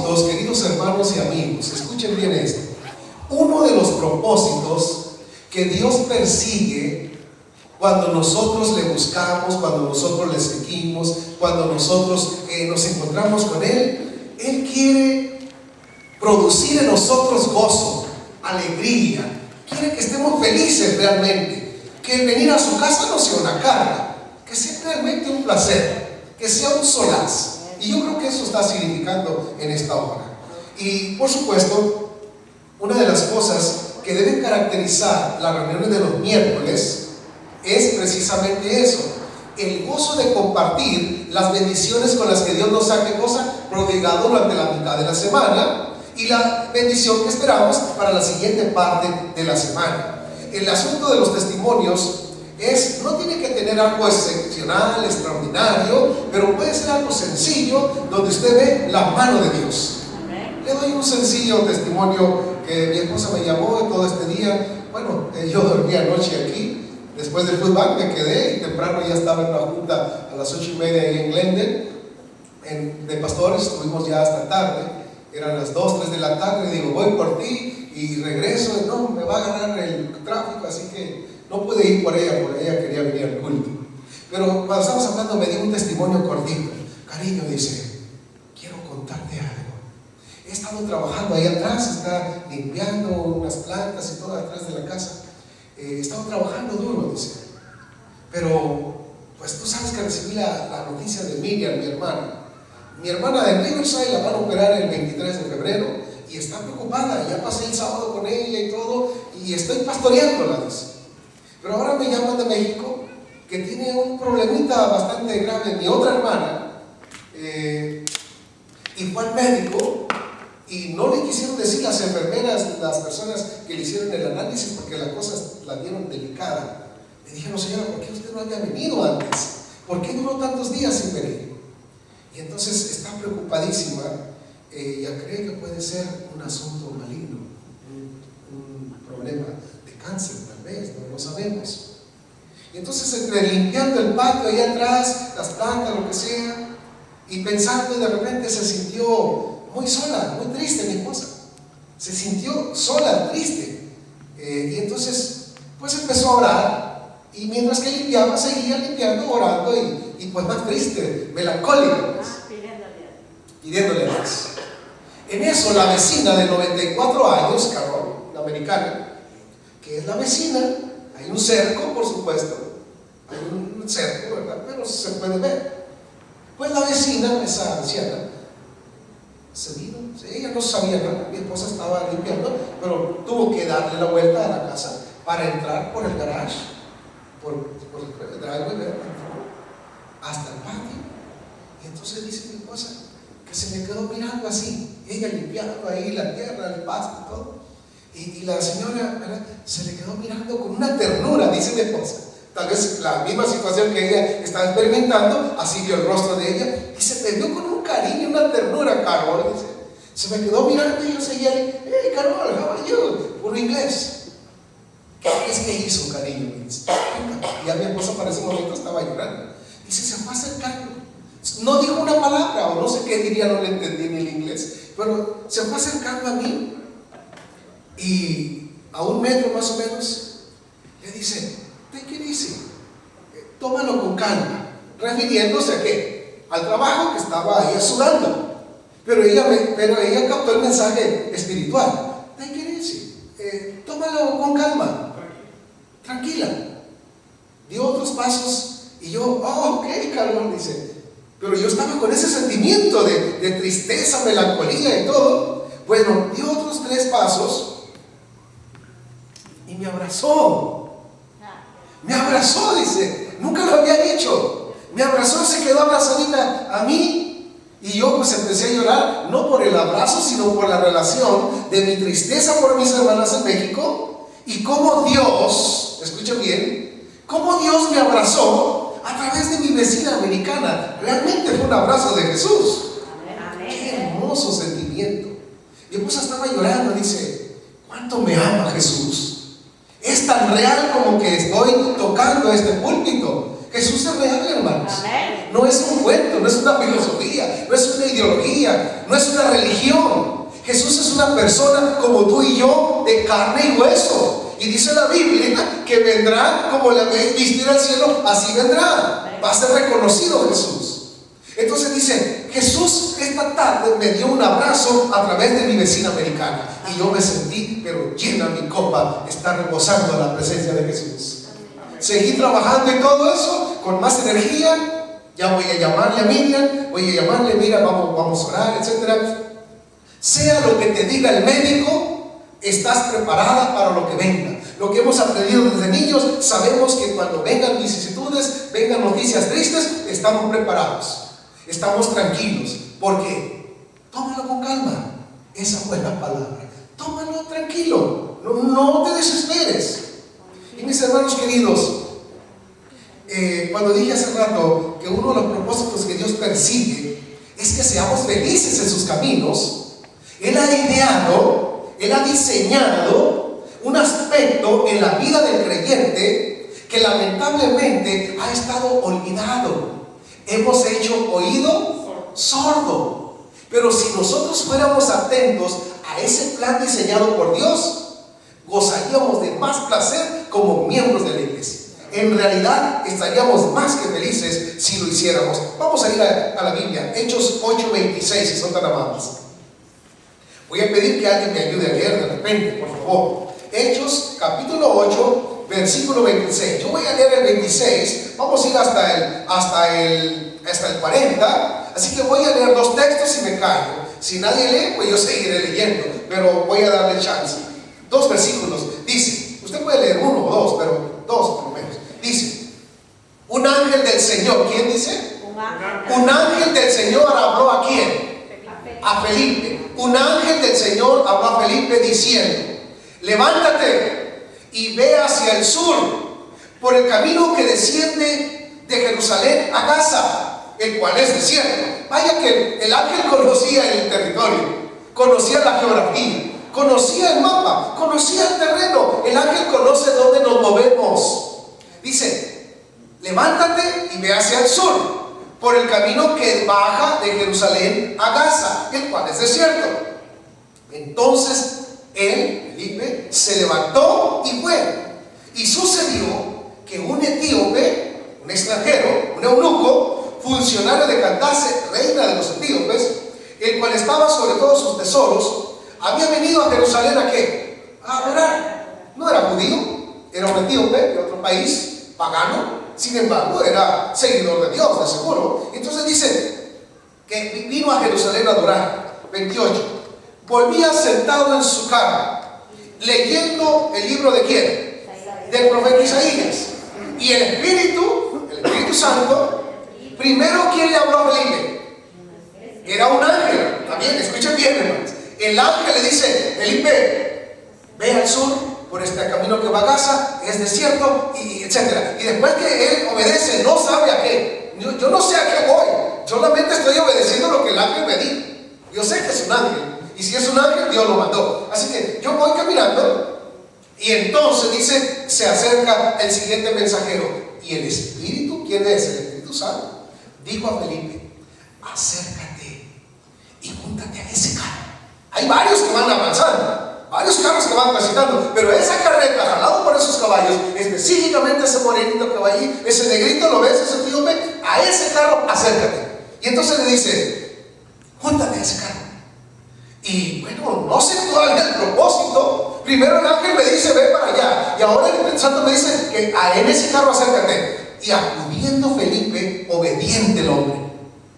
propósitos, queridos hermanos y amigos, escuchen bien esto. Uno de los propósitos que Dios persigue cuando nosotros le buscamos, cuando nosotros le seguimos, cuando nosotros nos encontramos con Él, Él quiere producir en nosotros gozo, alegría, quiere que estemos felices realmente, que el venir a su casa no sea una carga, que sea realmente un placer, que sea un solaz. Y yo creo que eso está significando en esta hora. Y por supuesto, una de las cosas que deben caracterizar las reuniones de los miércoles es precisamente eso: el gozo de compartir las bendiciones con las que Dios nos ha, ¿qué cosa?, prodigado durante la mitad de la semana, y la bendición que esperamos para la siguiente parte de la semana. El asunto de los testimonios no tiene que tener algo excepcional, extraordinario, pero puede ser algo sencillo donde usted ve la mano de Dios. Le doy un sencillo testimonio que mi esposa me llamó todo este día. Bueno, yo dormí anoche aquí, después del fútbol me quedé y temprano ya estaba en una junta a las 8:30 ahí en Glendale, de pastores. Estuvimos ya hasta tarde, eran las 2, 3 de la tarde. Digo, voy por ti y regreso. No, me va a agarrar el tráfico, así que no pude ir por ella quería venir al culto. Pero cuando estábamos hablando me dio un testimonio cortito. Cariño, dice, quiero contarte algo. He estado trabajando ahí atrás, está limpiando unas plantas y todo atrás de la casa. He estado trabajando duro, dice. Pero, pues tú sabes que recibí la noticia de Miriam, mi hermana. Mi hermana de Riverside la van a operar el 23 de febrero y está preocupada. Ya pasé el sábado con ella y todo, y estoy pastoreándola, dice. Pero ahora me llaman de México que tiene un problemita bastante grave mi otra hermana, y fue al médico y no le quisieron decir las enfermeras, las personas que le hicieron el análisis, porque la cosa la dieron delicada. Le dijeron, señora, ¿por qué usted no había venido antes? ¿Por qué duró tantos días sin venir? Y entonces está preocupadísima. Ella cree que puede ser un asunto maligno, un problema de cáncer, tal vez, no lo sabemos. Y entonces, entre limpiando el patio allá atrás, las plantas, lo que sea, y pensando, de repente se sintió muy sola, muy triste mi esposa. Se sintió sola, triste. Y entonces, pues empezó a orar. Y mientras que limpiaba, seguía limpiando, orando, y pues más triste, melancólica, pues, pidiéndole a Dios. En eso, la vecina de 94 años, Carol, la americana, que es la vecina, hay un cerco, por supuesto, hay un cerco, ¿verdad? Pero se puede ver. Pues la vecina, esa anciana, se vino. Ella no sabía nada, mi esposa estaba limpiando, pero tuvo que darle la vuelta a la casa para entrar por el garage, por el driveway, ¿verdad?, hasta el patio. Y entonces dice mi esposa que se le quedó mirando así, ella limpiando ahí la tierra, el pasto y todo. Y la señora, ¿verdad?, se le quedó mirando con una ternura, dice mi esposa. Tal vez la misma situación que ella estaba experimentando, así vio el rostro de ella, y se me vio con un cariño, una ternura. Carol, dice, se me quedó mirando y yo seguía, hey Carol, how are you? Puro inglés. ¿Qué es que hizo, cariño? Dice, y a mi esposa para ese momento estaba llorando. Dice, se fue acercando. No dijo una palabra, o no sé qué diría, no le entendí en el inglés, pero se fue acercando a mí. Y a 1 metro más o menos, le dice, take it easy, tómalo con calma, refiriéndose a qué, al trabajo que estaba ella sudando. Pero ella captó el mensaje espiritual. Take it easy, tómalo con calma, tranquila. Dio otros pasos y yo, ok, Carol, dice. Pero yo estaba con ese sentimiento de tristeza, melancolía y todo. Bueno, dio otros 3 pasos y me abrazó. Me abrazó, dice. Nunca lo había hecho. Me abrazó, se quedó abrazadita a mí. Y yo pues empecé a llorar, no por el abrazo, sino por la relación de mi tristeza por mis hermanas en México. Y cómo Dios, escuchen bien, cómo Dios me abrazó a través de mi vecina americana. Realmente fue un abrazo de Jesús. Qué hermoso sentimiento. Mi esposa estaba llorando, dice, ¿cuánto me ama Jesús? Es tan real como que estoy tocando este púlpito. Jesús es real, hermanos. No es un cuento, no es una filosofía, no es una ideología, iglesia, no es una religión. Jesús es una persona como tú y yo, de carne y hueso. Y dice la Biblia que vendrá como la vistiera al cielo, así vendrá. Va a ser reconocido Jesús. Entonces dice, Jesús esta tarde me dio un abrazo a través de mi vecina americana. Y yo me sentí, pero llena mi copa, está rebosando a la presencia de Jesús. Seguí trabajando y todo eso, con más energía. Ya voy a llamarle a Miriam, voy a llamarle, mira, vamos a orar, etc. Sea lo que te diga el médico, estás preparada para lo que venga. Lo que hemos aprendido desde niños, sabemos que cuando vengan vicisitudes, vengan noticias tristes, estamos preparados. Estamos tranquilos. ¿Por qué? Tómalo con calma. Esa fue la palabra. Tómalo tranquilo. No te desesperes. Y mis hermanos queridos, cuando dije hace rato que uno de los propósitos que Dios persigue es que seamos felices en sus caminos, Él ha ideado, Él ha diseñado un aspecto en la vida del creyente que lamentablemente ha estado olvidado. Hemos hecho oído sordo. Pero si nosotros fuéramos atentos a ese plan diseñado por Dios, gozaríamos de más placer como miembros de la iglesia. En realidad estaríamos más que felices si lo hiciéramos. Vamos a ir a la Biblia, Hechos 8:26, si son tan amables. Voy a pedir que alguien me ayude a leer de repente, por favor. Hechos capítulo 8, versículo 26. Yo voy a leer el 26, vamos a ir hasta el 40. Así que voy a leer dos textos y me callo. Si nadie lee, pues yo seguiré leyendo, pero voy a darle chance. Dos versículos. Dice, usted puede leer uno o dos, pero dos por lo menos. Dice, un ángel del Señor. ¿Quién dice? Un ángel del Señor habló ¿a quién? A Felipe. Un ángel del Señor habló a Felipe diciendo, levántate y ve hacia el sur por el camino que desciende de Jerusalén a Gaza, el cual es desierto. Vaya que el ángel conocía el territorio, conocía la geografía, conocía el mapa, conocía el terreno. El ángel conoce dónde nos movemos. Dice, levántate y ve hacia el sur por el camino que baja de Jerusalén a Gaza, el cual es desierto. Entonces él, Felipe, se levantó y fue. Y sucedió que un etíope, un extranjero, un eunuco, funcionario de Candace, reina de los etíopes, el cual estaba sobre todos sus tesoros, había venido a Jerusalén ¿a qué? A adorar. No era judío, era un etíope de otro país pagano, sin embargo era seguidor de Dios, de seguro. Entonces dice que vino a Jerusalén a adorar. 28. Volvía sentado en su cama, leyendo el libro ¿de quién? Del profeta Isaías. Y el Espíritu Santo, primero, ¿quién le habló a Felipe? Era un ángel. También, escuchen bien, hermanos. El ángel le dice, Felipe, ve al sur por este camino que va a Gaza, es desierto, y etc. Y después que él obedece, no sabe a qué. Yo no sé a qué voy. Solamente estoy obedeciendo lo que el ángel me dijo. Yo sé que es un ángel. Y si es un ángel, Dios lo mandó. Así que yo voy caminando. Y entonces dice, se acerca el siguiente mensajero. Y el Espíritu, ¿quién es? El Espíritu Santo. Dijo a Felipe, acércate y júntate a ese carro. Hay varios que van avanzando, varios carros que van transitando, pero esa carreta, jalado por esos caballos, específicamente ese morenito que va allí, ese negrito, ¿lo ves? Ese etíope, a ese carro acércate. Y entonces le dice, júntate a ese carro. Y bueno, no sé todavía el propósito. Primero el ángel me dice, ve para allá. Y ahora el Espíritu Santo me dice que en ese carro acércate. Y acudiendo Felipe, obediente el hombre,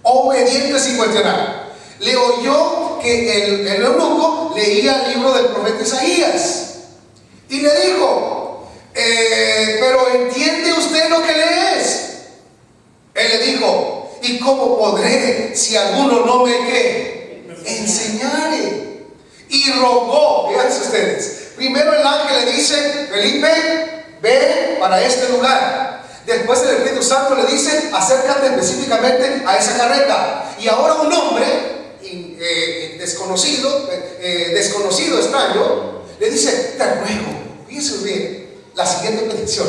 obediente sin cuestionar, le oyó que el eunuco leía el libro del profeta Isaías. Y le dijo, pero ¿entiende usted lo que lees? Él le dijo, ¿y cómo podré si alguno no me enseñare? Y rogó, fíjense ustedes, primero el ángel le dice, Felipe, ve para este lugar. Después el Espíritu Santo le dice, acércate específicamente a esa carreta. Y ahora un hombre desconocido, extraño, le dice, te ruego, fíjense bien, la siguiente petición,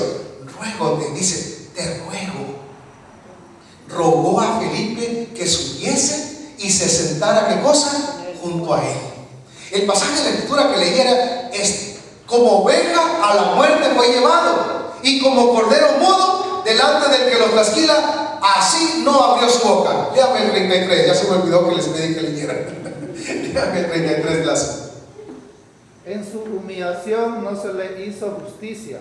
ruego, te dice, te ruego. Rogó a Felipe que subiese y se sentara, ¿qué cosa? Junto a él. El pasaje de la escritura que leyera es: como oveja a la muerte fue llevado, y como cordero mudo delante del que lo trasquila, así no abrió su boca. Léame el 33, ya se me olvidó que les pedí que leyeran. Léame el 33 clase. En su humillación no se le hizo justicia,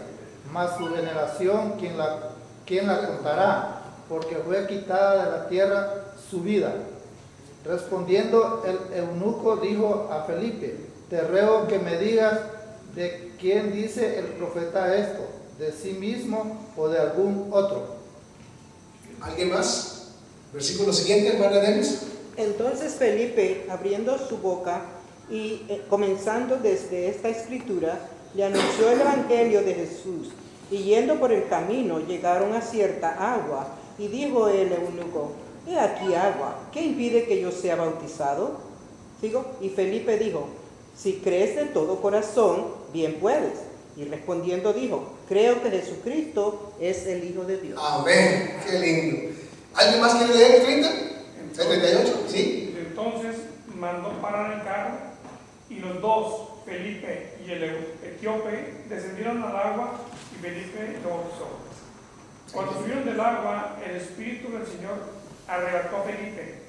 mas su veneración, ¿quién la contará? Porque fue quitada de la tierra su vida. Respondiendo el eunuco dijo a Felipe: te ruego que me digas de quién dice el profeta esto, de sí mismo o de algún otro. ¿Alguien más? Versículo siguiente, hermana Denis. Entonces Felipe, abriendo su boca y comenzando desde esta escritura, le anunció el evangelio de Jesús. Y yendo por el camino, llegaron a cierta agua, y dijo el eunuco: he aquí agua, ¿qué impide que yo sea bautizado? ¿Sigo? Y Felipe dijo: si crees de todo corazón, bien puedes. Y respondiendo dijo: creo que Jesucristo es el Hijo de Dios. Amén, qué lindo. ¿Alguien más quiere leer el 30? ¿El 38? ¿Sí? Entonces mandó parar el carro, y los dos, Felipe y el etíope, descendieron al agua, y Felipe lo bautizó. Cuando subieron del agua, el Espíritu del Señor arrebató a Felipe,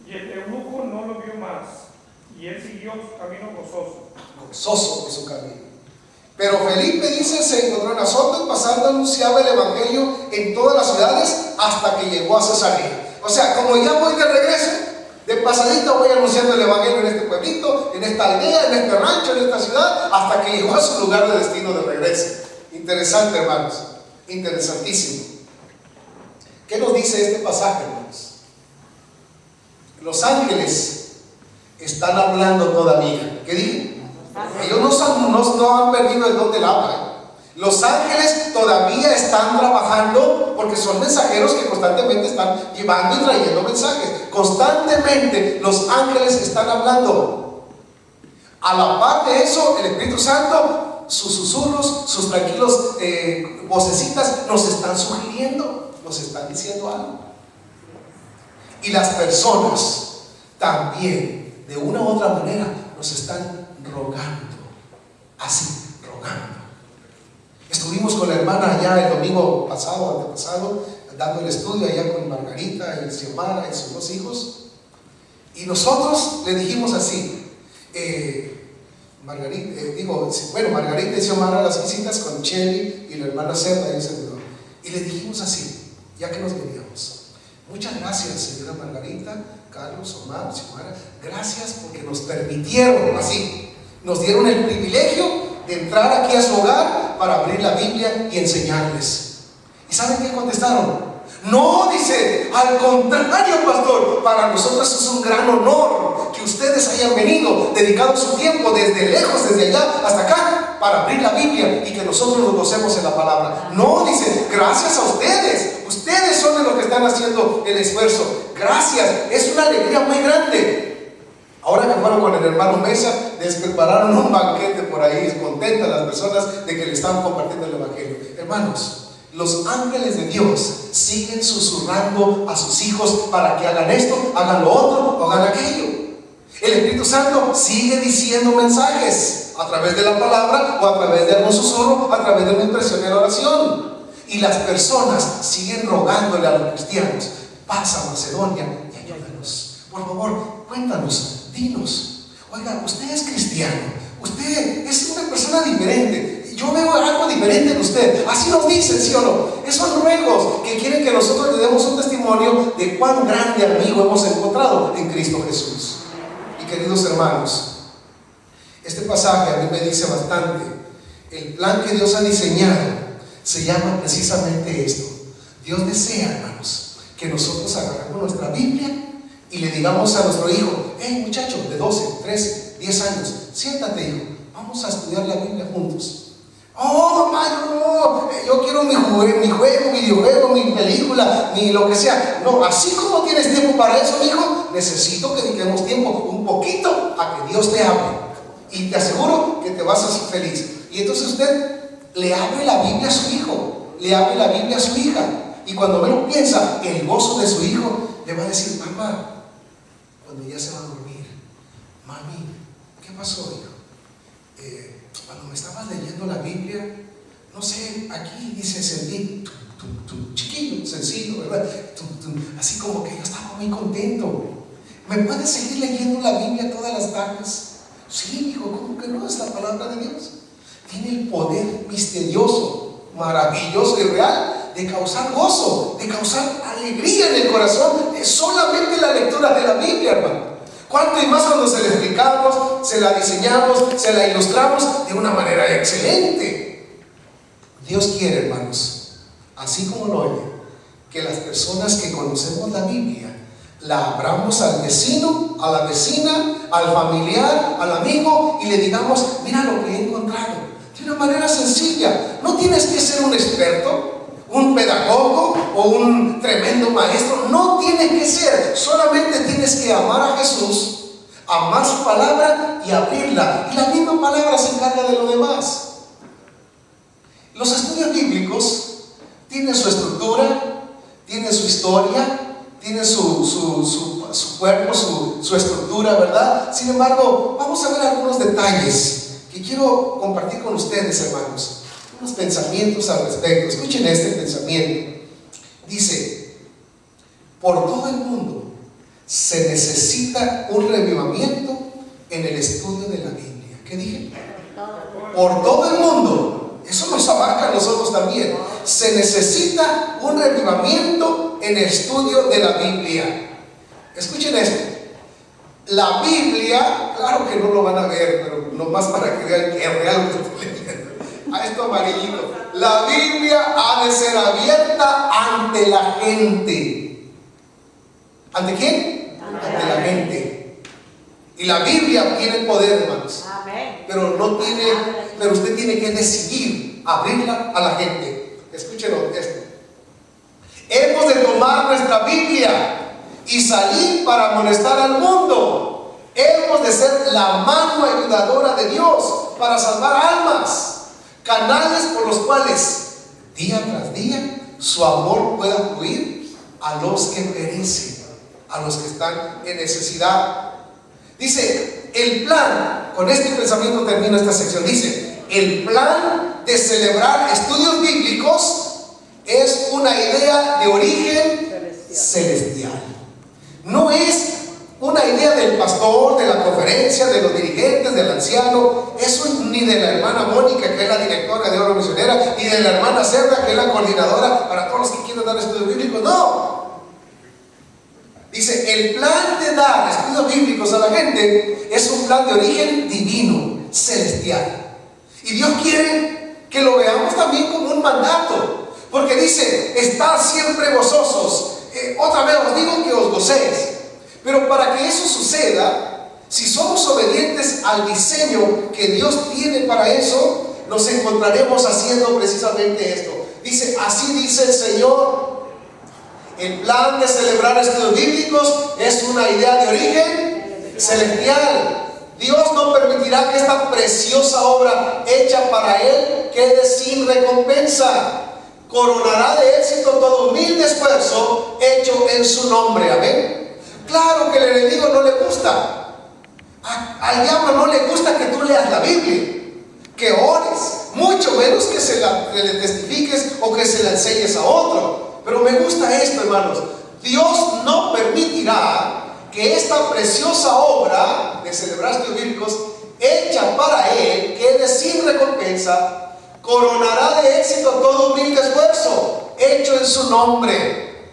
y el eunuco no lo vio más, y él siguió su camino gozoso. Gozoso de su camino. Pero Felipe, dice, se encontró en Azoto, y pasando anunciaba el evangelio en todas las ciudades hasta que llegó a Cesarea. O sea, como ya voy de regreso, de pasadito voy anunciando el evangelio en este pueblito, en esta aldea, en este rancho, en esta ciudad, hasta que llegó a su lugar de destino de regreso. Interesante, hermanos, interesantísimo. ¿Qué nos dice este pasaje, hermanos? Los ángeles están hablando todavía. ¿Qué dije? Ellos no han perdido el don del habla. Los ángeles todavía están trabajando, porque son mensajeros que constantemente están llevando y trayendo mensajes. Constantemente los ángeles están hablando. A la par de eso, el Espíritu Santo, sus susurros, sus tranquilos vocecitas nos están sugiriendo, nos están diciendo algo. Y las personas también, de una u otra manera, nos están rogando, así, rogando. Estuvimos con la hermana allá el domingo pasado, antepasado, dando el estudio allá con Margarita y Xiomara y sus dos hijos, y nosotros le dijimos así, Margarita y Xiomara las visitas con Chely y la hermana Cerda y un servidor, y le dijimos así, ya que nos veníamos: muchas gracias, señora Margarita, Carlos, Omar, Xiomara, gracias porque nos permitieron, así, nos dieron el privilegio de entrar aquí a su hogar para abrir la Biblia y enseñarles. ¿Y saben qué contestaron? No, dice, al contrario, pastor, para nosotros es un gran honor que ustedes hayan venido, dedicado su tiempo desde lejos, desde allá hasta acá, para abrir la Biblia y que nosotros nos gocemos en la palabra. No, dice, gracias a ustedes, ustedes son de los que están haciendo el esfuerzo. Gracias, es una alegría muy grande. Ahora que fueron con el hermano Mesa, les prepararon un banquete por ahí, contentas las personas de que le estaban compartiendo el evangelio. Hermanos, los ángeles de Dios siguen susurrando a sus hijos para que hagan esto, hagan lo otro o hagan aquello. El Espíritu Santo sigue diciendo mensajes a través de la palabra o a través de algún susurro, a través de una impresión en oración. Y las personas siguen rogándole a los cristianos: pasa a Macedonia y ayúdanos. Por favor, cuéntanos. Dinos, oiga, usted es cristiano, usted es una persona diferente, yo veo algo diferente en usted, así nos dicen, ¿sí o no? Esos ruegos que quieren que nosotros le demos un testimonio de cuán grande amigo hemos encontrado en Cristo Jesús. Y queridos hermanos, este pasaje a mí me dice bastante. El plan que Dios ha diseñado se llama precisamente esto. Dios desea, hermanos, que nosotros agarremos nuestra Biblia y le digamos a nuestro hijo: hey muchacho de 12, 13, 10 años, siéntate, hijo, vamos a estudiar la Biblia juntos. Oh, mamá, yo quiero mi juego, mi videojuego, mi película, ni lo que sea. No, así como tienes tiempo para eso, hijo, necesito que dediquemos tiempo, un poquito, a que Dios te hable. Y te aseguro que te vas a hacer feliz. Y entonces usted le abre la Biblia a su hijo, le abre la Biblia a su hija. Y cuando menos piensa el gozo de su hijo, le va a decir: papá, cuando ya se va a dormir: mami, ¿qué pasó, hijo? Cuando me estabas leyendo la Biblia, no sé, aquí dice, sentí chiquillo, sencillo, ¿verdad? Así como que yo estaba muy contento. ¿Me puedes seguir leyendo la Biblia todas las tardes? Sí, hijo, ¿cómo que no? Es la palabra de Dios. Tiene el poder misterioso, maravilloso y real de causar gozo, de causar alegría en el corazón. Es solamente la lectura de la Biblia, hermano. ¿Cuánto y más cuando se la explicamos, se la diseñamos, se la ilustramos de una manera excelente? Dios quiere, hermanos, así como lo oye, que las personas que conocemos la Biblia la abramos al vecino, a la vecina, al familiar, al amigo, y le digamos: mira lo que he encontrado, de una manera sencilla. No tienes que ser un experto, un pedagogo o un tremendo maestro. No tienes que ser, solamente tienes que amar a Jesús, amar su palabra y abrirla, y la misma palabra se encarga de lo demás. Los estudios bíblicos tienen su estructura, tienen su historia, tienen su cuerpo, su estructura, ¿verdad? Sin embargo, vamos a ver algunos detalles que quiero compartir con ustedes, hermanos. Unos pensamientos al respecto. Escuchen este pensamiento. Dice: por todo el mundo se necesita un revivamiento en el estudio de la Biblia. ¿Qué dije? Por todo el mundo. Eso nos abarca a nosotros también. Se necesita un revivamiento en el estudio de la Biblia. Escuchen esto. La Biblia, claro que no lo van a ver, pero nomás para que vean que es real lo que estoy leyendo. A esto amarillito. La Biblia ha de ser abierta ante la gente. ¿Ante quién? Ante la gente. Y la Biblia tiene poder, hermanos. Pero usted tiene que decidir abrirla a la gente. Escúchenlo esto. Hemos de tomar nuestra Biblia y salir para amonestar al mundo. Hemos de ser la mano ayudadora de Dios para salvar almas, canales por los cuales día tras día su amor pueda fluir a los que perecen, a los que están en necesidad. Dice, el plan, con este pensamiento termino esta sección, dice: el plan de celebrar estudios bíblicos es una idea de origen celestial. No es una idea del pastor, de la conferencia, de los dirigentes, del anciano. Eso ni de la hermana Mónica, que es la directora de Oro Misionera, ni de la hermana Cerda, que es la coordinadora para todos los que quieren dar estudios bíblicos. No. Dice, el plan de dar estudios bíblicos a la gente es un plan de origen divino, celestial. Y Dios quiere que lo veamos también como un mandato, porque dice: estad siempre gozosos. Otra vez os digo que os gocéis. Pero para que eso suceda, si somos obedientes al diseño que Dios tiene para eso, nos encontraremos haciendo precisamente esto. Dice: así dice el Señor. El plan de celebrar estudios bíblicos es una idea de origen celestial. Dios no permitirá que esta preciosa obra hecha para Él quede sin recompensa. Coronará de éxito todo humilde esfuerzo hecho en su nombre. Amén. Claro que el enemigo no le gusta. Al diablo no le gusta que tú leas la Biblia, que ores, mucho menos que le testifiques o que se la enseñes a otro. Pero me gusta esto, hermanos. Dios no permitirá que esta preciosa obra de celebrar estudios bíblicos hecha para Él quede sin recompensa. Coronará de éxito todo humilde esfuerzo hecho en su nombre.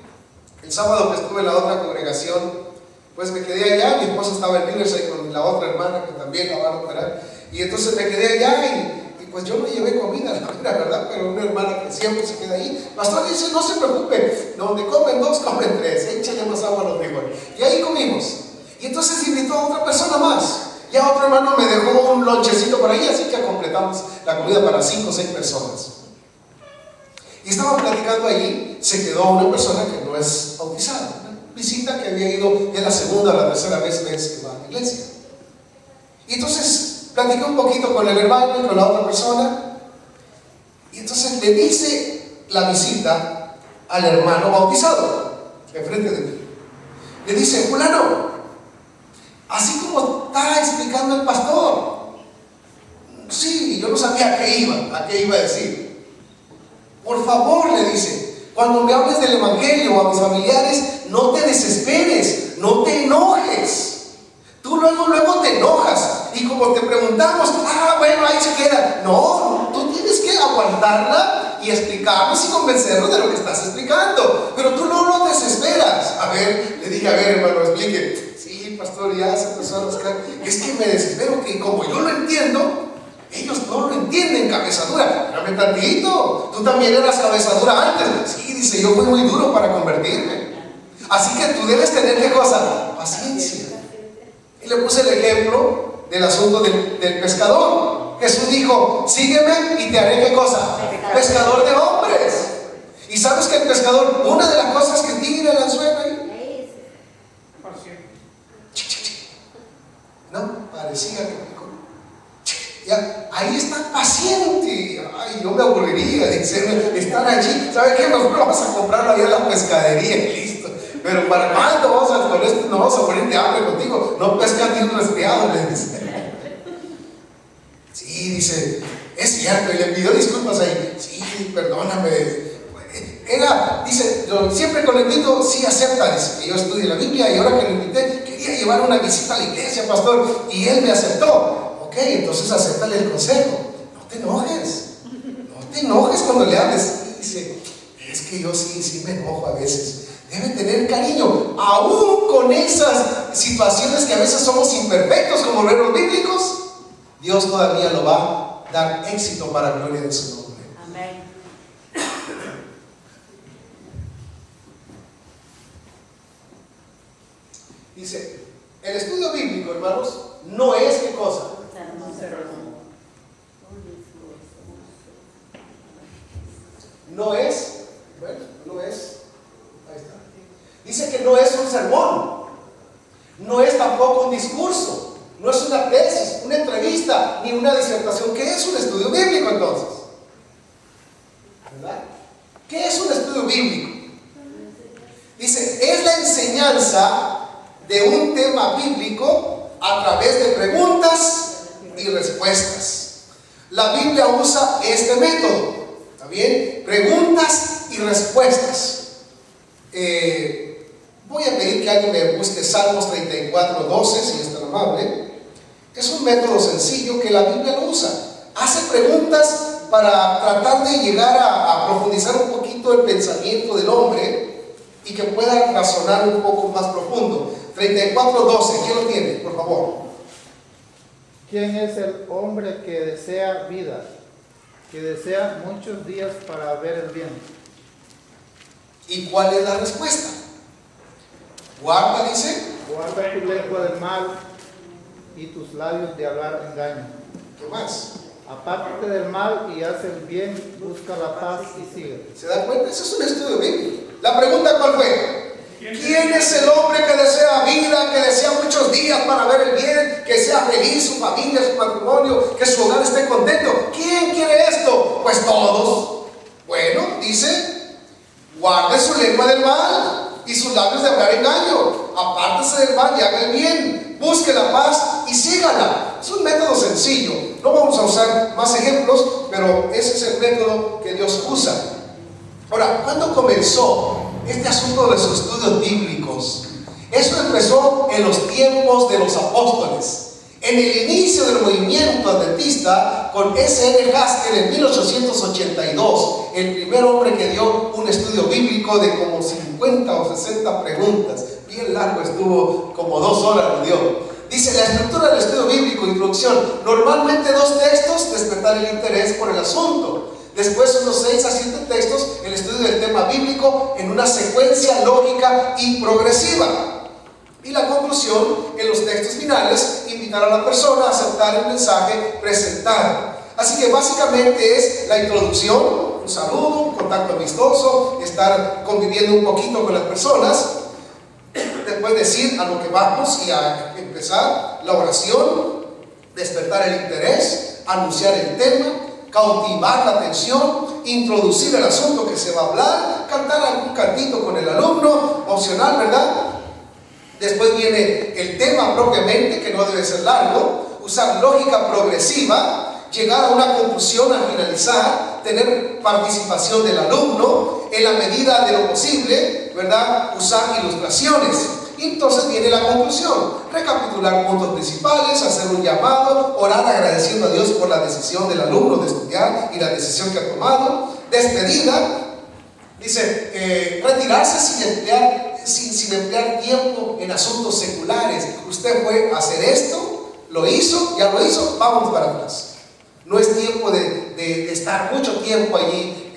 El sábado que estuve en la otra congregación, pues me quedé allá. Mi esposa estaba en Riverside con la otra hermana que también la van a operar, y entonces me quedé allá y pues yo no llevé comida, la verdad, pero una hermana que siempre se queda ahí. Pastor dice: no se preocupe, donde comen dos, comen tres, échale más agua a los frijoles. Y ahí comimos. Y entonces invitó a otra persona más. Ya otro hermano me dejó un lonchecito por ahí, así que completamos la comida para 5 o 6 personas. Y estaba platicando allí, se quedó una persona que no es bautizada, una visita que había ido ya la segunda o la tercera vez que va a la iglesia. Y entonces platiqué un poquito con el hermano y con la otra persona, y entonces le dice la visita al hermano bautizado, enfrente de mí. Le dice: fulano, Así como está explicando el pastor. Sí, yo no sabía a qué iba a decir. Por favor, le dice, cuando me hables del evangelio a mis familiares, no te desesperes, no te enojes. Tú luego te enojas. Y como te preguntamos, bueno, ahí se queda. No, tú tienes que aguantarla y explicarnos y convencernos de lo que estás explicando. Pero tú no lo desesperas. A ver, le dije, a ver, hermano, explique. Sí, pastor, ya se empezó a buscar. Es que me desespero que como yo lo entiendo, ellos no lo entienden, cabezadura. Dame tantito. Tú también eras cabezadura antes. Sí, dice, yo fui muy duro para convertirme. Así que tú debes tener, ¿qué cosa? Paciencia. Y le puse el ejemplo del asunto del pescador. Jesús dijo, sígueme y te haré, ¿qué cosa? Pescador de hombres. Y sabes que el pescador, una de las cosas que tira el anzuelo ahí, no, parecía que picó. Ya, ahí está paciente. Ay, yo me aburriría de estar allí. ¿Sabe qué? Mejor vamos a comprarlo allá en la pescadería y listo. Pero ¿para cuándo vamos a con esto? No vamos a morir de hambre contigo. No pescan ni un resfriado, le dice. Sí, dice, es cierto. Y le pidió disculpas ahí. Sí, perdóname. Dice, siempre con el invito, sí acepta. Dice que yo estudié la Biblia y ahora que lo invité, quería llevar una visita a la iglesia, pastor. Y él me aceptó. Ok, entonces acéptale el consejo. No te enojes. No te enojes cuando le hables. Y dice, es que yo sí me enojo a veces. Debe tener cariño, aún con esas situaciones que a veces somos imperfectos como obreros bíblicos. Dios todavía lo va a dar éxito para la gloria de su nombre. Amén. Dice, el estudio bíblico, hermanos, no es ¿qué cosa? No es, bueno, no es, ahí está. Dice que no es un sermón, no es tampoco un discurso, no es una tesis, una entrevista, ni una disertación. ¿Qué es un estudio bíblico entonces? ¿Verdad? ¿Qué es un estudio bíblico? Dice, es la enseñanza de un tema bíblico a través de preguntas y respuestas. La Biblia usa este método, ¿está bien? Preguntas y respuestas. Voy a pedir que alguien me busque Salmos 34:12, si es tan amable. Es un método sencillo que la Biblia lo usa. Hace preguntas para tratar de llegar a profundizar un poquito el pensamiento del hombre y que pueda razonar un poco más profundo. 34:12, ¿quién lo tiene? Por favor. ¿Quién es el hombre que desea vida, que desea muchos días para ver el bien? ¿Y cuál es la respuesta? Guarda, dice. Guarda tu lengua del mal y tus labios de hablar engaño. ¿Qué más? Apártate del mal y haz el bien, busca la paz y sigue. ¿Se dan cuenta? Eso es un estudio bíblico. La pregunta, ¿cuál fue? ¿Quién es el hombre que desea vida, que desea muchos días para ver el bien, que sea feliz su familia, su matrimonio, que su hogar esté contento? ¿Quién quiere esto? Pues todos. Bueno, dice, guarde su lengua del mal y sus labios de hablar engaño. Apártese del mal y haga el bien. Busque la paz y sígala. Es un método sencillo. No vamos a usar más ejemplos, pero ese es el método que Dios usa. Ahora, ¿cuándo comenzó este asunto de los estudios bíblicos? Eso empezó en los tiempos de los apóstoles. En el inicio del movimiento adventista, con S.N. Haskell en 1882, el primer hombre que dio un estudio bíblico de como 50 o 60 preguntas, bien largo, estuvo como 2 horas, lo dio. Dice, la estructura del estudio bíblico, introducción, normalmente 2 textos, despertar el interés por el asunto. Después unos 6 a 7 textos, el estudio del tema bíblico en una secuencia lógica y progresiva. Y la conclusión, en los textos finales, invitar a la persona a aceptar el mensaje presentado. Así que básicamente es la introducción, un saludo, un contacto amistoso, estar conviviendo un poquito con las personas. Después decir a lo que vamos y a empezar la oración, despertar el interés, anunciar el tema, cautivar la atención, introducir el asunto que se va a hablar, cantar algún cantito con el alumno, opcional, ¿verdad? Después viene el tema propiamente, que no debe ser largo, usar lógica progresiva, llegar a una conclusión al finalizar, tener participación del alumno, en la medida de lo posible, ¿verdad? Usar ilustraciones. Y entonces viene la conclusión, recapitular puntos principales, hacer un llamado, orar agradeciendo a Dios por la decisión del alumno de estudiar y la decisión que ha tomado, despedida, dice, retirarse sin emplear tiempo en asuntos seculares. Usted fue a hacer esto, lo hizo, ya lo hizo, vamos para atrás. No es tiempo de estar mucho tiempo allí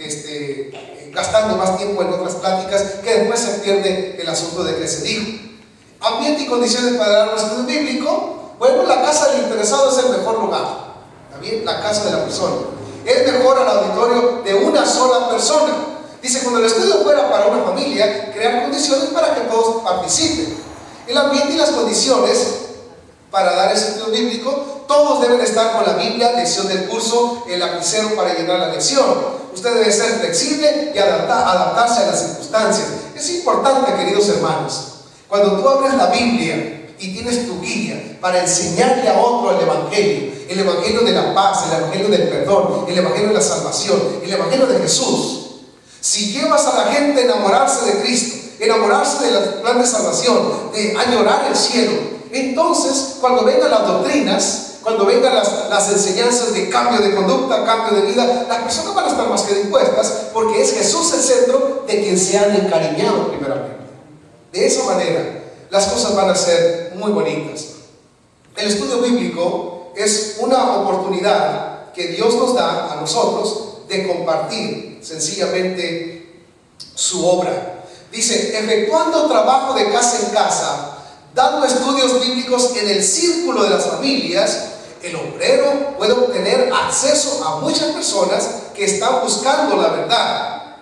gastando más tiempo en otras pláticas, que después se pierde el asunto de que se dijo. Ambiente y condiciones para dar un estudio bíblico. Bueno, la casa del interesado es el mejor lugar. ¿También? La casa de la persona. Es mejor al auditorio de una sola persona. Dice, cuando el estudio fuera para una familia, crear condiciones para que todos participen. El ambiente y las condiciones para dar ese estudio bíblico, todos deben estar con la Biblia, lección del curso, el lapicero para llenar la lección. Usted debe ser flexible y adaptarse a las circunstancias. Es importante, queridos hermanos, cuando tú abres la Biblia y tienes tu guía para enseñarle a otro el Evangelio de la paz, el Evangelio del perdón, el Evangelio de la salvación, el Evangelio de Jesús. Si llevas a la gente a enamorarse de Cristo, enamorarse del plan de salvación, de añorar el cielo, entonces cuando vengan las doctrinas, cuando vengan las enseñanzas de cambio de conducta, cambio de vida, las personas van a estar más que dispuestas, porque es Jesús el centro de quien se han encariñado primeramente. De esa manera las cosas van a ser muy bonitas. El estudio bíblico es una oportunidad que Dios nos da a nosotros de compartir sencillamente su obra. Dice, efectuando trabajo de casa en casa, dando estudios bíblicos en el círculo de las familias, el obrero puede obtener acceso a muchas personas que están buscando la verdad.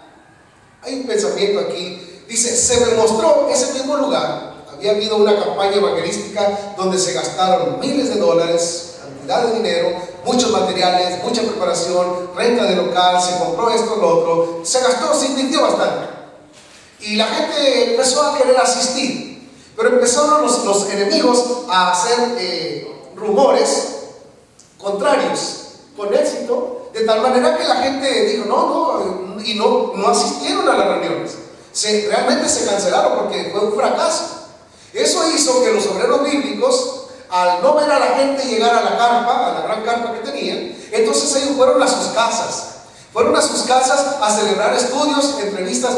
Hay un pensamiento aquí. Dice, se me mostró ese mismo lugar. Había habido una campaña evangelística donde se gastaron miles de dólares, cantidad de dinero, muchos materiales, mucha preparación, renta de local, se compró esto, lo otro, se gastó, se invirtió bastante. Y la gente empezó a querer asistir, pero empezaron los enemigos a hacer rumores contrarios, con éxito, de tal manera que la gente dijo, no asistieron a las reuniones. Realmente se cancelaron porque fue un fracaso. Eso hizo que los obreros bíblicos, al no ver a la gente llegar a la carpa, a la gran carpa que tenían, entonces ellos fueron a sus casas. Fueron a sus casas a celebrar estudios, entrevistas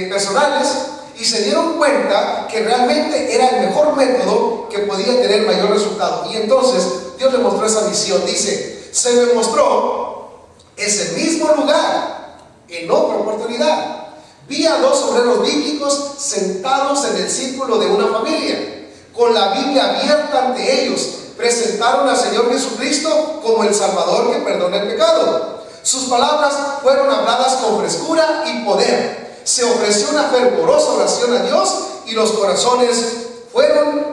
personales, y se dieron cuenta que realmente era el mejor método que podía tener mayor resultado. Y entonces Dios le mostró esa visión. Dice, se me mostró ese mismo lugar en otra oportunidad. Vi a dos obreros bíblicos sentados en el círculo de una familia, con la Biblia abierta ante ellos. Presentaron al Señor Jesucristo como el Salvador que perdona el pecado. Sus palabras fueron habladas con frescura y poder. Se ofreció una fervorosa oración a Dios y los corazones fueron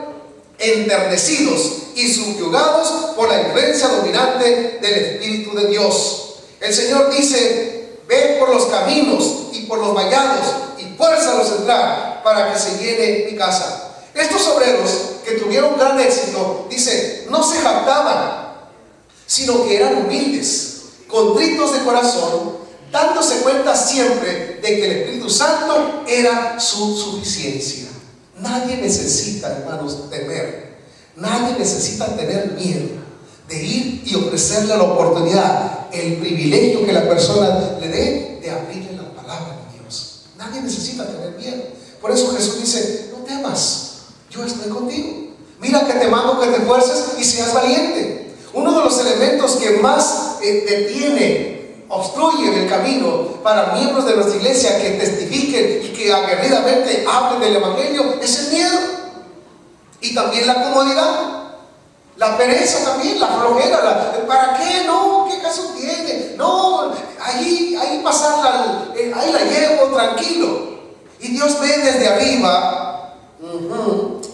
enternecidos y subyugados por la influencia dominante del Espíritu de Dios. El Señor dice, ve por los caminos y por los vallados y fuérzalos a entrar para que se llene mi casa. Estos obreros que tuvieron gran éxito, dice, no se jactaban, sino que eran humildes, contritos de corazón, dándose cuenta siempre de que el Espíritu Santo era su suficiencia. Nadie necesita, hermanos, temer. Nadie necesita tener miedo de ir y ofrecerle la oportunidad, el privilegio que la persona le dé de abrirle la palabra de Dios. Nadie necesita tener miedo. Por eso Jesús dice, no temas, yo estoy contigo. Mira que te mando que te esfuerces y seas valiente. Uno de los elementos que más obstruye el camino para miembros de nuestra iglesia que testifiquen y que aguerridamente hablen del Evangelio es el miedo. Y también la comodidad, la pereza también, la flojera, ¿para qué? No, ¿qué caso tiene? No, ahí pasarla, ahí la llevo tranquilo. Y Dios ve desde arriba,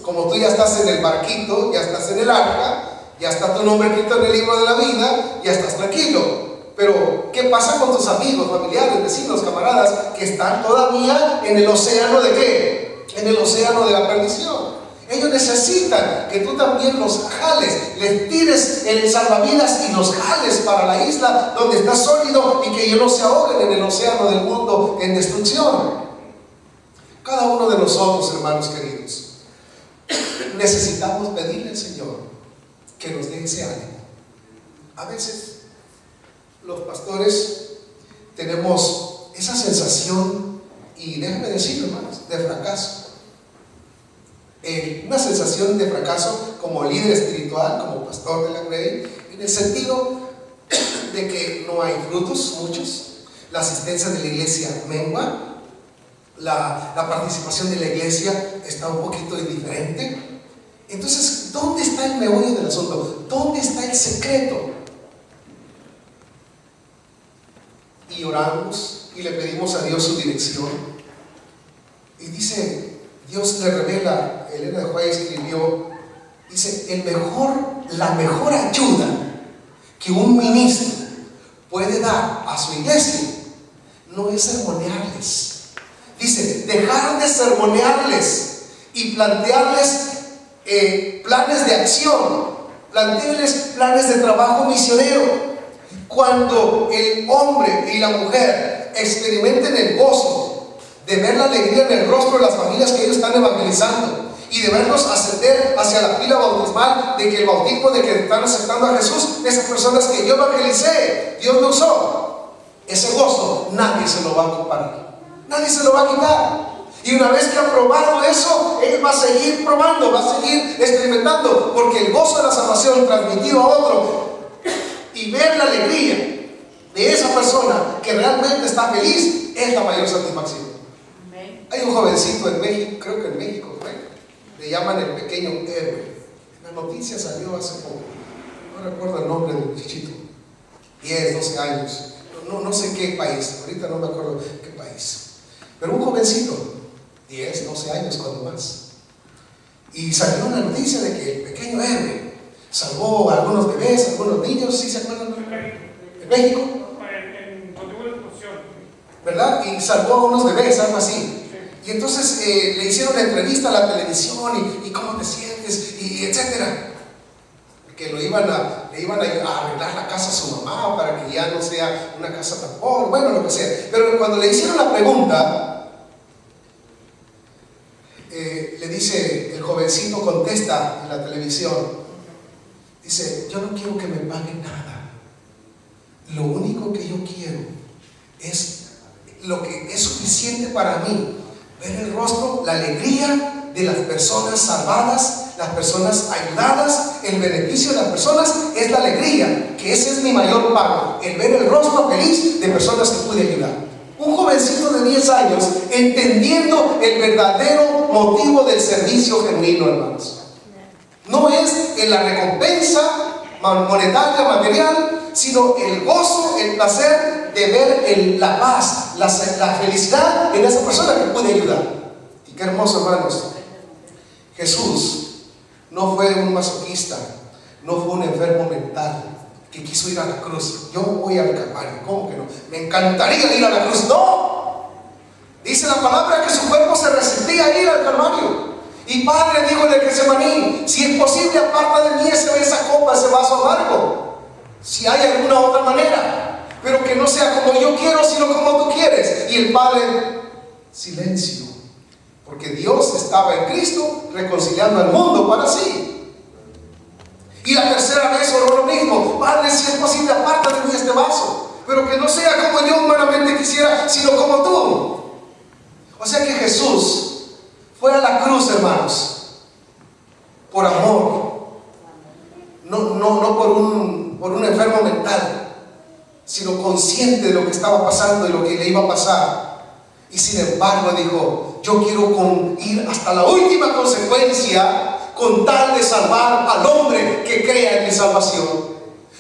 como tú ya estás en el barquito, ya estás en el arca, ya está tu nombre escrito en el libro de la vida, ya estás tranquilo. Pero, ¿qué pasa con tus amigos, familiares, vecinos, camaradas que están todavía en el océano de qué? En el océano de la perdición. Ellos necesitan que tú también los jales, les tires el salvavidas y los jales para la isla donde está sólido y que ellos no se ahoguen en el océano del mundo en destrucción. Cada uno de nosotros, hermanos queridos, necesitamos pedirle al Señor que nos dé ese ánimo. A veces los pastores tenemos esa sensación, y déjenme decirlo, hermanos, de fracaso. Una sensación de fracaso como líder espiritual, como pastor de la Grey, en el sentido de que no hay frutos, muchos, la asistencia de la iglesia mengua, la participación de la iglesia está un poquito indiferente. Entonces, ¿dónde está el meollo del asunto? ¿Dónde está el secreto? Y oramos y le pedimos a Dios su dirección. Y dice, Dios le revela, Elena de White escribió, dice, la mejor ayuda que un ministro puede dar a su iglesia no es sermonearles. Dice, dejar de sermonearles y plantearles planes de acción, plantearles planes de trabajo misionero. Cuando el hombre y la mujer experimenten el gozo de ver la alegría en el rostro de las familias que ellos están evangelizando y de verlos ascender hacia la pila bautismal, de que el bautismo de que están aceptando a Jesús, esas personas que yo evangelicé, Dios me usó, ese gozo nadie se lo va a comparar, nadie se lo va a quitar. Y una vez que han probado eso, él va a seguir probando, va a seguir experimentando, porque el gozo de la salvación transmitido a otro y ver la alegría de esa persona que realmente está feliz es la mayor satisfacción. Hay un jovencito en México, creo que en México, le llaman el pequeño héroe. La noticia salió hace poco, no recuerdo el nombre del chichito, 10, 12 años, no sé qué país, ahorita no me acuerdo qué país, pero un jovencito, 10, 12 años cuando más, y salió una noticia de que el pequeño héroe salvó a algunos bebés, a algunos niños, ¿sí se acuerdan? ¿En México? ¿Verdad? Y salvó a unos bebés, algo así. Y entonces le hicieron la entrevista a la televisión y cómo te sientes, y etcétera. Que le iban a arreglar la casa a su mamá para que ya no sea una casa tan pobre, bueno, lo que sea. Pero cuando le hicieron la pregunta, le dice, el jovencito contesta en la televisión, dice, yo no quiero que me paguen nada. Lo único que yo quiero es lo que es suficiente para mí, ver el rostro, la alegría de las personas salvadas, las personas ayudadas. El beneficio de las personas es la alegría, que ese es mi mayor pago, el ver el rostro feliz de personas que pude ayudar. Un jovencito de 10 años entendiendo el verdadero motivo del servicio genuino, hermanos. No es en la recompensa monetaria, material, sino el gozo, el placer de ver la paz, la felicidad en esa persona que puede ayudar. Y qué hermoso, hermanos. Jesús no fue un masoquista, no fue un enfermo mental que quiso ir a la cruz. Yo voy al Calvario, ¿cómo que no? Me encantaría ir a la cruz. No, dice la palabra que su cuerpo se resistía a ir al Calvario. Y Padre, dijo en el Getsemaní, si es posible, aparta de mí esa copa, ese vaso amargo, si hay alguna otra manera, pero que no sea como yo quiero, sino como tú quieres. Y el Padre, silencio, porque Dios estaba en Cristo reconciliando al mundo para sí. Y la tercera vez oró lo mismo, Padre, si es posible, aparta de mí este vaso, pero que no sea como yo humanamente quisiera, sino como tú. O sea que Jesús fue a la cruz, hermanos, por amor, no por un enfermo mental, sino consciente de lo que estaba pasando y lo que le iba a pasar. Y sin embargo dijo, yo quiero ir hasta la última consecuencia con tal de salvar al hombre que crea en mi salvación.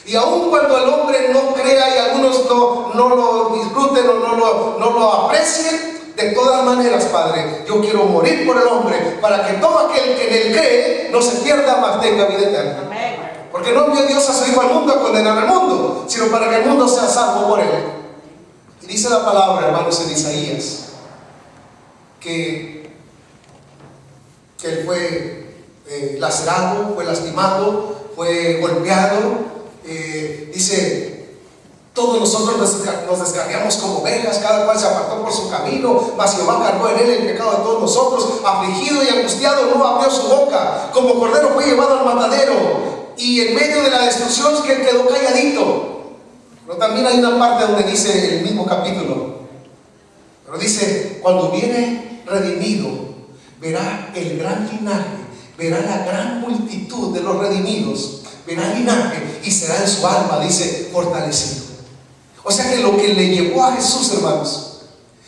Y aun cuando el hombre no crea y algunos no lo disfruten o no lo aprecien, de todas maneras, Padre, yo quiero morir por el hombre para que todo aquel que en él cree no se pierda, mas tenga vida eterna. Amén. Porque no envió Dios a su Hijo al mundo a condenar al mundo, sino para que el mundo sea salvo por él. Y dice la palabra, hermanos, en Isaías, que él fue lacerado, fue lastimado, fue golpeado. Dice, todos nosotros nos descarriamos como ovejas, cada cual se apartó por su camino, mas Jehová cargó en él el pecado de todos nosotros. Afligido y angustiado no abrió su boca, como cordero fue llevado al matadero, y en medio de la destrucción que quedó calladito. Pero también hay una parte donde dice el mismo capítulo, pero dice, cuando viene redimido, verá el gran linaje, verá la gran multitud de los redimidos, verá el linaje y será en su alma, dice, fortalecido. O sea que lo que le llevó a Jesús, hermanos,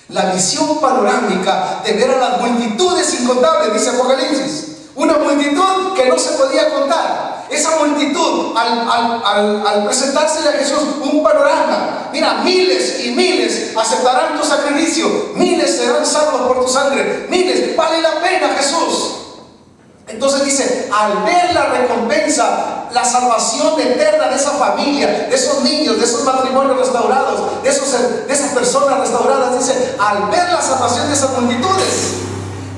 la visión panorámica de ver a las multitudes incontables, dice Apocalipsis, una multitud que no se podía contar. Esa multitud, al presentársele a Jesús un panorama, mira, miles y miles aceptarán tu sacrificio, miles serán salvos por tu sangre, miles, vale la pena, Jesús. Entonces dice, al ver la recompensa, la salvación eterna de esa familia, de esos niños, de esos matrimonios restaurados, de esas personas restauradas, dice, al ver la salvación de esas multitudes,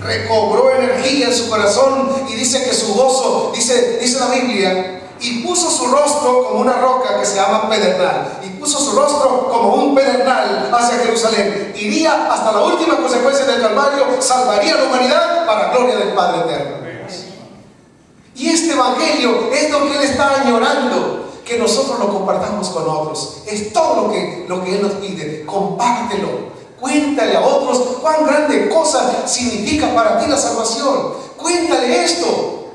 recobró energía en su corazón, y dice que su gozo, dice la Biblia, y puso su rostro como una roca que se llama pedernal, y puso su rostro como un pedernal hacia Jerusalén. Iría hasta la última consecuencia del Calvario, salvaría a la humanidad para gloria del Padre eterno. Y este evangelio es lo que Él está añorando, que nosotros lo compartamos con otros. Es todo lo que Él nos pide. Compártelo, cuéntale a otros cuán grande cosa significa para ti la salvación. Cuéntale esto.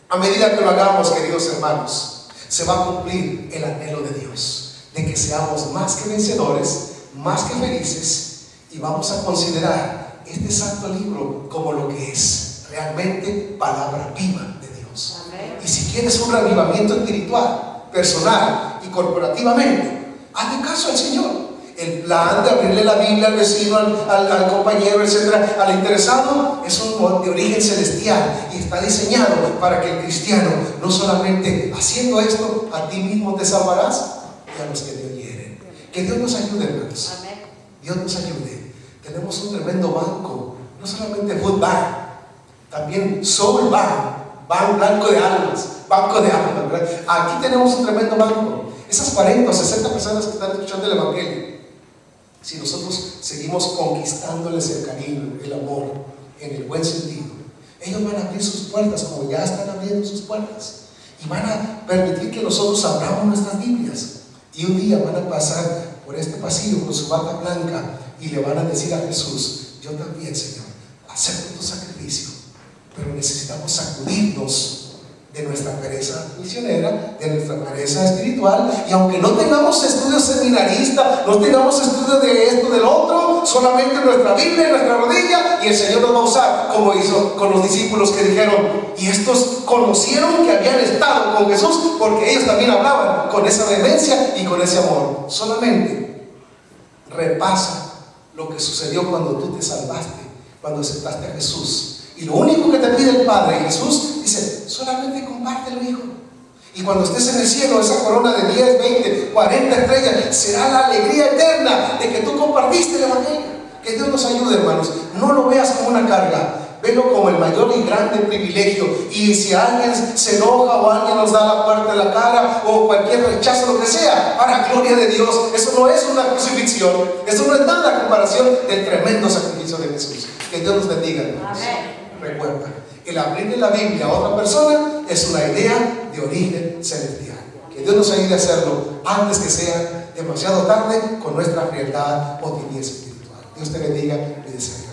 A medida que lo hagamos, queridos hermanos, se va a cumplir el anhelo de Dios, de que seamos más que vencedores, más que felices, y vamos a considerar este santo libro como lo que es realmente palabra viva de Dios. Amén. Y si quieres un avivamiento espiritual, personal y corporativamente, hazle caso al Señor. El plan de abrirle la Biblia al vecino, al compañero, etcétera, al interesado, es un de origen celestial y está diseñado para que el cristiano, no solamente haciendo esto, a ti mismo te salvarás y a los que te oyeren. Que Dios nos ayude, hermanos. Amén. Dios nos ayude. Tenemos un tremendo banco, no solamente Food Bank, también Soul Bank, blanco de almas, banco de almas, ¿verdad? Aquí tenemos un tremendo banco. Esas 40 o 60 personas que están escuchando el evangelio, si nosotros seguimos conquistándoles el cariño, el amor, en el buen sentido, ellos van a abrir sus puertas como ya están abriendo sus puertas, y van a permitir que nosotros abramos nuestras Biblias, y un día van a pasar por este pasillo con su bata blanca y le van a decir a Jesús, yo también, Señor, acepto tu sacrificio, pero necesitamos sacudirnos de nuestra pereza misionera, de nuestra pereza espiritual, y aunque no tengamos estudios seminaristas, no tengamos estudios de esto, del otro, solamente nuestra Biblia, nuestra rodilla, y el Señor nos va a usar, como hizo con los discípulos que dijeron, y estos conocieron que habían estado con Jesús, porque ellos también hablaban con esa vehemencia y con ese amor. Solamente repasa lo que sucedió cuando tú te salvaste, cuando aceptaste a Jesús. Y lo único que te pide el Padre, Jesús, dice, solamente compártelo, hijo. Y cuando estés en el cielo, esa corona de 10, 20, 40 estrellas, será la alegría eterna de que tú compartiste el evangelio. Que Dios nos ayude, hermanos. No lo veas como una carga, velo como el mayor y grande privilegio. Y si alguien se enoja o alguien nos da la puerta en la cara o cualquier rechazo, lo que sea, para gloria de Dios, eso no es una crucifixión, eso no es nada a comparación del tremendo sacrificio de Jesús. Que Dios nos bendiga, hermanos. Amén. Recuerda, el abrirle la Biblia a otra persona es una idea de origen celestial. Que Dios nos ayude a hacerlo antes que sea demasiado tarde con nuestra frialdad o tibieza espiritual. Dios te bendiga y desea.